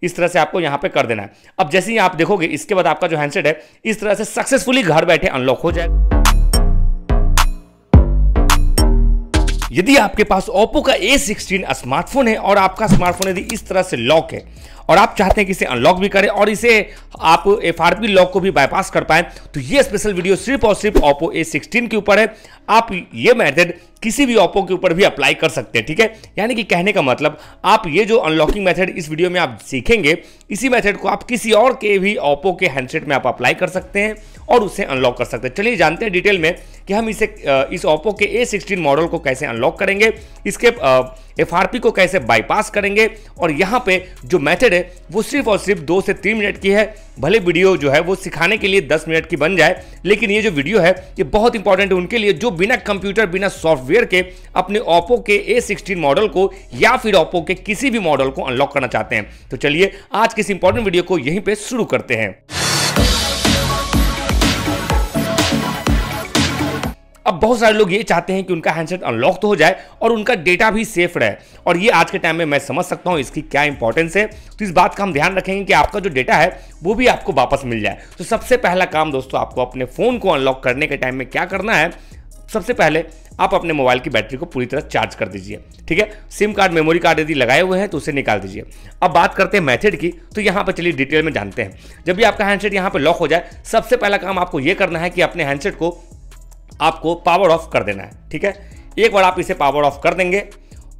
इस तरह से आपको यहां पे कर देना है। अब जैसे ही आप देखोगे इसके बाद आपका जो हैंडसेट है इस तरह से सक्सेसफुली घर बैठे अनलॉक हो जाएगा। यदि आपके पास Oppo का A16 स्मार्टफोन है और आपका स्मार्टफोन यदि इस तरह से लॉक है और आप चाहते हैं कि इसे अनलॉक भी करें और इसे आप FRP लॉक को भी बाईपास कर पाएं, तो ये स्पेशल वीडियो सिर्फ और सिर्फ Oppo A16 के ऊपर है। आप ये मेथड किसी भी Oppo के ऊपर भी अप्लाई कर सकते हैं, ठीक है। यानी कि कहने का मतलब आप ये जो अनलॉकिंग मेथड इस वीडियो में आप सीखेंगे, इसी मेथड को आप किसी और के भी Oppo के हैंडसेट में आप अप्लाई कर सकते हैं और उसे अनलॉक कर सकते हैं। चलिए जानते हैं डिटेल में कि हम इस Oppo के A16 मॉडल को कैसे अनलॉक करेंगे, इसके FRP को कैसे बाईपास करेंगे। और यहाँ पे जो मेथड है वो सिर्फ और सिर्फ 2 से 3 मिनट की है। भले वीडियो जो है वो सिखाने के लिए 10 मिनट की बन जाए, लेकिन ये जो वीडियो है ये बहुत इंपॉर्टेंट है उनके लिए जो बिना कंप्यूटर बिना सॉफ्टवेयर के अपने Oppo के A16 मॉडल को या फिर Oppo के किसी भी मॉडल को अनलॉक करना चाहते हैं। तो चलिए आज के इस इंपॉर्टेंट वीडियो को यहीं पे शुरू करते हैं। अब बहुत सारे लोग ये चाहते हैं कि उनका हैंडसेट अनलॉक तो हो जाए और उनका डेटा भी सेफ रहे, और ये आज के टाइम में मैं समझ सकता हूँ इसकी क्या इंपॉर्टेंस है। तो इस बात का हम ध्यान रखेंगे कि आपका जो डेटा है वो भी आपको वापस मिल जाए। तो सबसे पहला काम दोस्तों आपको अपने फ़ोन को अनलॉक करने के टाइम में क्या करना है, सबसे पहले आप अपने मोबाइल की बैटरी को पूरी तरह चार्ज कर दीजिए, ठीक है। सिम कार्ड मेमोरी कार्ड यदि लगाए हुए हैं तो उसे निकाल दीजिए। अब बात करते हैं मेथड की, तो यहाँ पर चलिए डिटेल में जानते हैं। जब भी आपका हैंडसेट यहाँ पर लॉक हो जाए, सबसे पहला काम आपको ये करना है कि अपने हैंडसेट को आपको पावर ऑफ कर देना है, ठीक है। एक बार आप इसे पावर ऑफ कर देंगे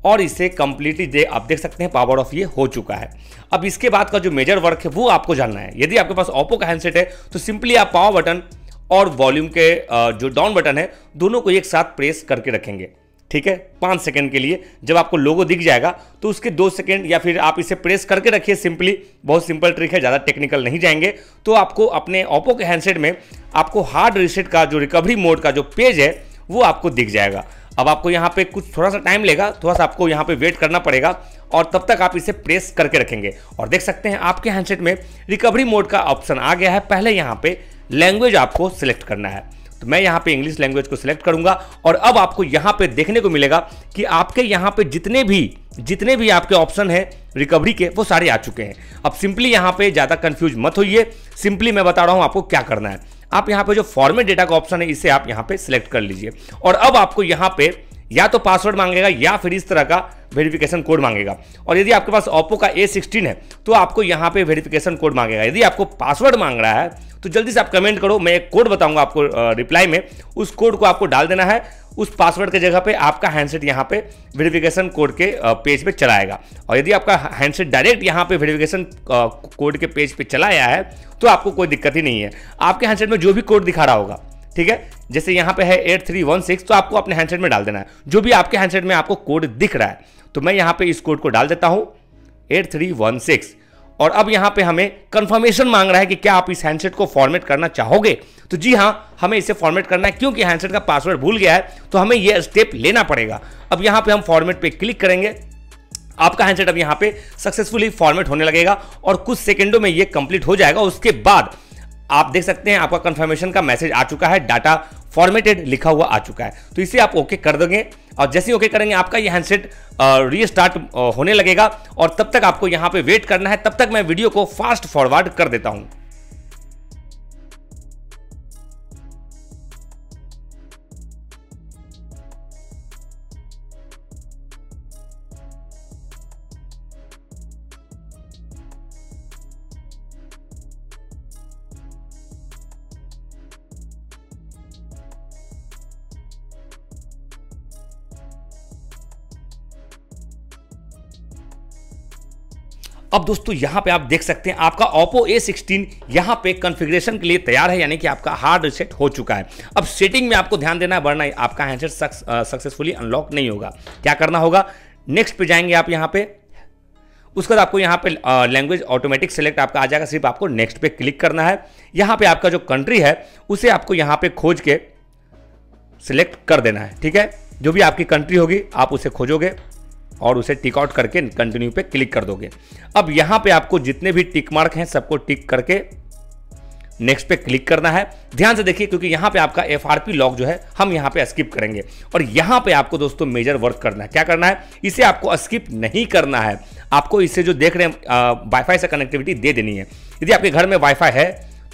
और इसे कंप्लीटली आप देख सकते हैं पावर ऑफ ये हो चुका है। अब इसके बाद का जो मेजर वर्क है वो आपको जानना है। यदि आपके पास Oppo का हैंडसेट है तो सिंपली आप पावर बटन और वॉल्यूम के जो डाउन बटन है दोनों को एक साथ प्रेस करके रखेंगे, ठीक है, 5 सेकंड के लिए। जब आपको लोगो दिख जाएगा तो उसके 2 सेकंड या फिर आप इसे प्रेस करके रखिए सिंपली। बहुत सिंपल ट्रिक है, ज़्यादा टेक्निकल नहीं जाएंगे। तो आपको अपने Oppo के हैंडसेट में आपको हार्ड रीसेट का जो रिकवरी मोड का जो पेज है वो आपको दिख जाएगा। अब आपको यहाँ पे कुछ थोड़ा सा टाइम लेगा, थोड़ा सा आपको यहाँ पे वेट करना पड़ेगा और तब तक आप इसे प्रेस करके रखेंगे और देख सकते हैं आपके हैंडसेट में रिकवरी मोड का ऑप्शन आ गया है। पहले यहाँ पे लैंग्वेज आपको सिलेक्ट करना है, तो मैं यहाँ पे इंग्लिश लैंग्वेज को सिलेक्ट करूंगा और अब आपको यहाँ पे देखने को मिलेगा कि आपके यहाँ पे जितने भी आपके ऑप्शन है रिकवरी के वो सारे आ चुके हैं। अब सिंपली यहाँ पे ज़्यादा कंफ्यूज मत होइए, सिंपली मैं बता रहा हूँ आपको क्या करना है। आप यहाँ पे जो फॉर्मेट डेटा का ऑप्शन है इसे आप यहाँ पे सिलेक्ट कर लीजिए और अब आपको यहाँ पे या तो पासवर्ड मांगेगा या फिर इस तरह का वेरिफिकेशन कोड मांगेगा। और यदि आपके पास Oppo का A16 है तो आपको यहाँ पे वेरिफिकेशन कोड मांगेगा। यदि आपको पासवर्ड मांग रहा है तो जल्दी से आप कमेंट करो, मैं एक कोड बताऊंगा आपको रिप्लाई में, उस कोड को आपको डाल देना है। उस पासवर्ड के जगह पे आपका हैंडसेट यहाँ पे वेरिफिकेशन कोड के पेज पे चला आएगा। और यदि आपका हैंडसेट डायरेक्ट यहाँ पे वेरिफिकेशन कोड के पेज पे चला आया है तो आपको कोई दिक्कत ही नहीं है। आपके हैंडसेट में जो भी कोड दिखा रहा होगा, ठीक है, जैसे यहाँ पे है 8316, तो आपको अपने हैंडसेट में डाल देना है जो भी आपके हैंडसेट में आपको कोड दिख रहा है। तो मैं यहाँ पे इस कोड को डाल देता हूँ 8316 और अब यहाँ पे हमें कंफर्मेशन मांग रहा है कि क्या आप इस हैंडसेट को फॉर्मेट करना चाहोगे। तो जी हाँ, हमें इसे फॉर्मेट करना है क्योंकि हैंडसेट का पासवर्ड भूल गया है तो हमें यह स्टेप लेना पड़ेगा। अब यहाँ पे हम फॉर्मेट पे क्लिक करेंगे, आपका हैंडसेट अब यहाँ पे सक्सेसफुली फॉर्मेट होने लगेगा और कुछ सेकंडों में ये कंप्लीट हो जाएगा। उसके बाद आप देख सकते हैं आपका कंफर्मेशन का मैसेज आ चुका है, डाटा फॉर्मेटेड लिखा हुआ आ चुका है। तो इसे आप ओके कर देंगे और जैसे ही ओके करेंगे आपका ये हैंडसेट रीस्टार्ट होने लगेगा और तब तक आपको यहाँ पे वेट करना है। तब तक मैं वीडियो को फास्ट फॉरवर्ड कर देता हूँ। अब दोस्तों यहाँ पे आप देख सकते हैं आपका Oppo A16 यहाँ पे कॉन्फ़िगरेशन के लिए तैयार है, यानी कि आपका हार्ड रीसेट हो चुका है। अब सेटिंग में आपको ध्यान देना है वरना आपका हैंडसेट सक्सेसफुली अनलॉक नहीं होगा। क्या करना होगा, नेक्स्ट पे जाएंगे आप यहाँ पे, उसके बाद आपको यहाँ पे लैंग्वेज ऑटोमेटिक सेलेक्ट आपका आ जाएगा, सिर्फ आपको नेक्स्ट पे क्लिक करना है। यहाँ पे आपका जो कंट्री है उसे आपको यहाँ पे खोज के सिलेक्ट कर देना है, ठीक है। जो भी आपकी कंट्री होगी आप उसे खोजोगे और उसे टिक आउट करके कंटिन्यू पे क्लिक कर दोगे। अब यहाँ पे आपको जितने भी टिक मार्क हैं सबको टिक करके नेक्स्ट पे क्लिक करना है। ध्यान से देखिए क्योंकि यहाँ पे आपका FRP लॉक जो है हम यहाँ पे स्किप करेंगे और यहाँ पे आपको दोस्तों मेजर वर्क करना है। क्या करना है, इसे आपको स्किप नहीं करना है, आपको इसे जो देख रहे हैं वाईफाई से कनेक्टिविटी दे देनी है। यदि आपके घर में वाईफाई है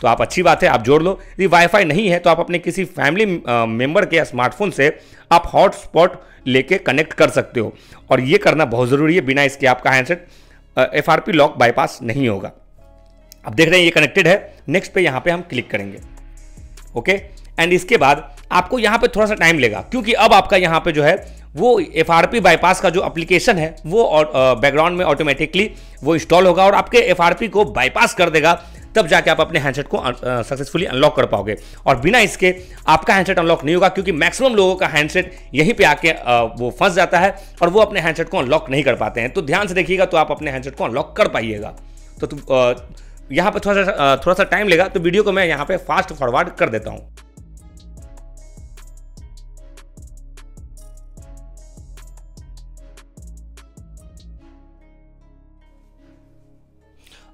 तो आप अच्छी बात है, आप जोड़ लो। यदि वाईफाई नहीं है तो आप अपने किसी फैमिली मेंबर के स्मार्टफोन से आप हॉटस्पॉट लेके कनेक्ट कर सकते हो और ये करना बहुत ज़रूरी है। बिना इसके आपका हैंडसेट FRP लॉक बाईपास नहीं होगा। अब देख रहे हैं ये कनेक्टेड है। नेक्स्ट पे यहाँ पे हम क्लिक करेंगे, ओके। एंड इसके बाद आपको यहाँ पे थोड़ा सा टाइम लेगा क्योंकि अब आपका यहाँ पे जो है वो FRP बाईपास का जो एप्लीकेशन है वो बैकग्राउंड में ऑटोमेटिकली वो इंस्टॉल होगा और आपके FRP को बाईपास कर देगा। तब जाके आप अपने हैंडसेट को सक्सेसफुली अनलॉक कर पाओगे और बिना इसके आपका हैंडसेट अनलॉक नहीं होगा क्योंकि मैक्सिमम लोगों का हैंडसेट यहीं पे आके वो फंस जाता है और वो अपने हैंडसेट को अनलॉक नहीं कर पाते हैं। तो ध्यान से देखिएगा तो आप अपने हैंडसेट को अनलॉक कर पाइएगा। तो यहाँ पे थोड़ा सा टाइम लेगा, तो वीडियो को मैं यहाँ पे फास्ट फॉरवर्ड कर देता हूँ।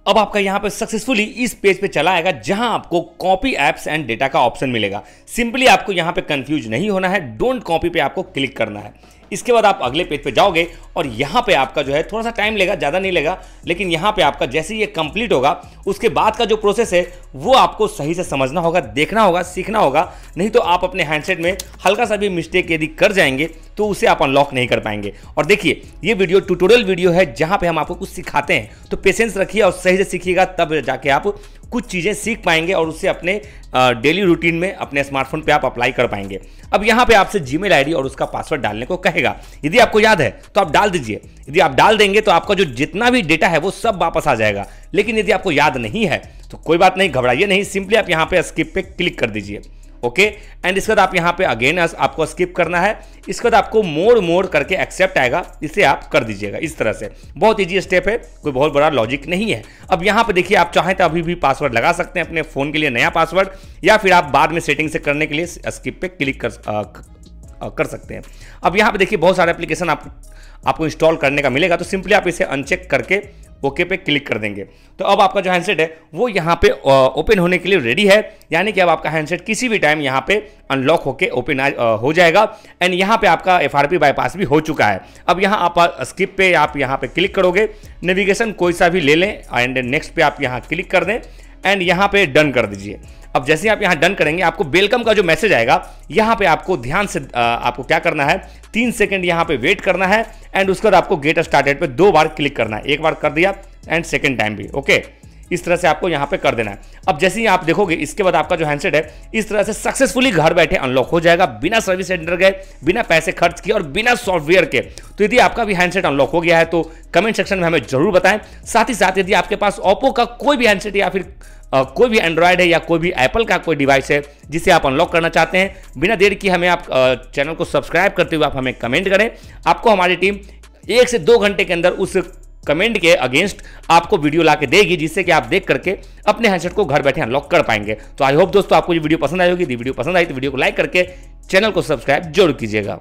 अब आपका यहाँ पे सक्सेसफुली इस पेज पे चला आएगा जहां आपको कॉपी एप्स एंड डेटा का ऑप्शन मिलेगा। सिंपली आपको यहाँ पे कंफ्यूज नहीं होना है, डोंट कॉपी पे आपको क्लिक करना है। इसके बाद आप अगले पेज पे जाओगे और यहाँ पे आपका जो है थोड़ा सा टाइम लेगा, ज़्यादा नहीं लेगा, लेकिन यहाँ पे आपका जैसे ये कंप्लीट होगा उसके बाद का जो प्रोसेस है वो आपको सही से समझना होगा, देखना होगा, सीखना होगा। नहीं तो आप अपने हैंडसेट में हल्का सा भी मिस्टेक यदि कर जाएंगे तो उसे आप अनलॉक नहीं कर पाएंगे। और देखिए ये वीडियो ट्यूटोरियल वीडियो है जहाँ पे हम आपको कुछ सिखाते हैं, तो पेशेंस रखिए और सही से सीखिएगा, तब जाके आप कुछ चीज़ें सीख पाएंगे और उससे अपने डेली रूटीन में अपने स्मार्टफोन पे आप अप्लाई कर पाएंगे। अब यहाँ पे आपसे जीमेल आईडी और उसका पासवर्ड डालने को कहेगा। यदि आपको याद है तो आप डाल दीजिए। यदि आप डाल देंगे तो आपका जो जितना भी डेटा है वो सब वापस आ जाएगा। लेकिन यदि आपको याद नहीं है तो कोई बात नहीं, घबराइए नहीं, सिंपली आप यहाँ पे स्किप पे क्लिक कर दीजिए, ओके। एंड इसके बाद आप यहाँ पे अगेन आपको स्किप करना है। इसके बाद आपको मोड़ करके एक्सेप्ट आएगा, इसे आप कर दीजिएगा इस तरह से। बहुत ईजी स्टेप है, कोई बहुत बड़ा लॉजिक नहीं है। अब यहाँ पे देखिए आप चाहें तो अभी भी पासवर्ड लगा सकते हैं अपने फ़ोन के लिए, नया पासवर्ड, या फिर आप बाद में सेटिंग से करने के लिए स्किप पे क्लिक कर सकते हैं। अब यहाँ पे देखिए बहुत सारे एप्लीकेशन आपको इंस्टॉल करने का मिलेगा, तो सिंपली आप इसे अनचेक करके ओके पे क्लिक कर देंगे। तो अब आपका जो हैंडसेट है वो यहाँ पे ओपन होने के लिए रेडी है, यानी कि अब आपका हैंडसेट किसी भी टाइम यहाँ पे अनलॉक होके ओपन हो जाएगा। एंड यहाँ पे आपका FRP बाईपास भी हो चुका है। अब यहाँ आप स्किप पे आप यहाँ पे क्लिक करोगे, नेविगेशन कोई सा भी ले लें एंड नेक्स्ट पे आप यहाँ क्लिक कर दें एंड यहाँ पे डन कर दीजिए। अब जैसे ही आप यहाँ डन करेंगे आपको वेलकम का जो मैसेज आएगा, यहाँ पे आपको ध्यान से आपको क्या करना है, 3 सेकंड यहाँ पे वेट करना है एंड उसके बाद आपको गेट स्टार्टेड पे 2 बार क्लिक करना है। एक बार कर दिया एंड सेकंड टाइम भी, ओके। इस तरह से आपको यहाँ पे कर देना है। अब जैसे ही आप देखोगे इसके बाद आपका जो हैंडसेट है इस तरह से सक्सेसफुली घर बैठे अनलॉक हो जाएगा, बिना सर्विस सेंटर गए, बिना पैसे खर्च किए और बिना सॉफ्टवेयर के। तो यदि आपका भी हैंडसेट अनलॉक हो गया है तो कमेंट सेक्शन में हमें जरूर बताएं। साथ ही साथ यदि आपके पास ओप्पो का कोई भी हैंडसेट या फिर कोई भी एंड्रॉयड है या कोई भी एप्पल का कोई डिवाइस है जिसे आप अनलॉक करना चाहते हैं, बिना देर की हमें आप चैनल को सब्सक्राइब करते हुए आप हमें कमेंट करें। आपको हमारी टीम 1 से 2 घंटे के अंदर उस कमेंट के अगेंस्ट आपको वीडियो ला के देगी, जिससे कि आप देख करके अपने हैंडसेट को घर बैठे अनलॉक कर पाएंगे। तो आई होप दोस्तों आपको ये वीडियो पसंद आई होगी। यदि वीडियो पसंद आई तो वीडियो को लाइक करके चैनल को सब्सक्राइब जरूर कीजिएगा।